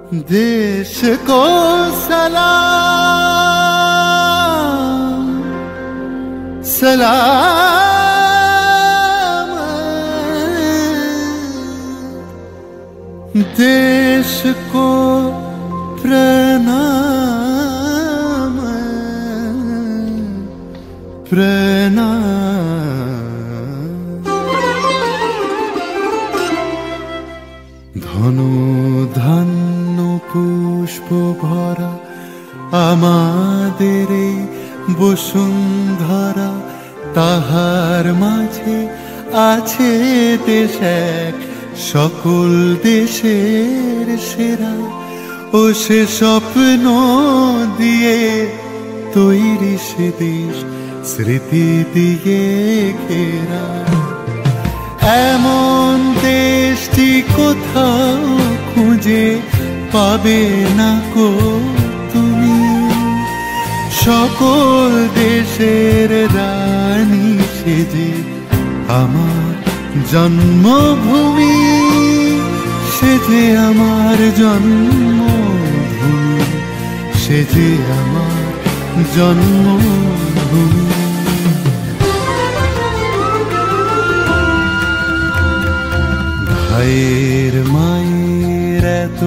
देश को सलाम सलाम, देश को प्रणाम प्रणाम। धनु धान्य पुष्प भरा आमादेर এই বসুন্ধরা, তাহার মাঝে আছে দেশ এক সকল দেশের সেরা। ও সে স্বপ্ন দিয়ে তৈরি সে দেশ স্মৃতি দিয়ে ঘেরা। এমন দেশটি কোথাও খুঁজে পাবে না কো তুমি, সকল দেশের রানী সেজে আমার জন্মভূমি, সেজে আমার জন্মভূমি, সেজে আমার জন্মভূমি। ভাইয়ের মায়ের এত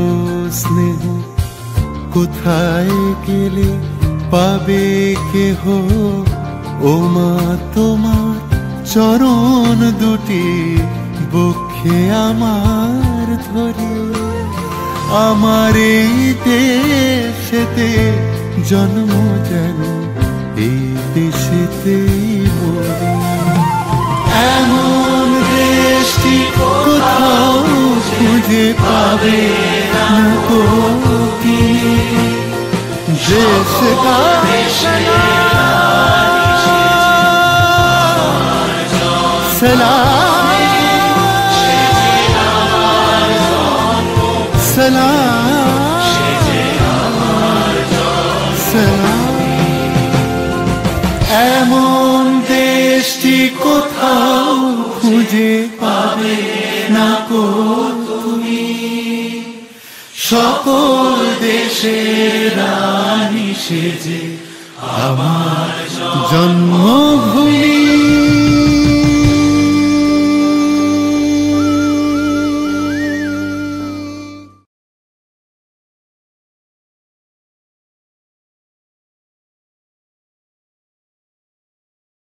স্নেহ কোথায় গেলে পাবে কেহ, ও মা তোমার চরণ দুটি বক্ষে আমার ধরে। আমার এই দেশেতে জন্ম যেন এই দেশেতেই মরি। এমন দেশটি কোথাও খুঁজে পাবে না কো देश का सलाम सलाम। এমন দেশটি কোথাও খুঁজে পাবে না কো তুমি, সকল দেশের রানী সেজে আমার জন্ম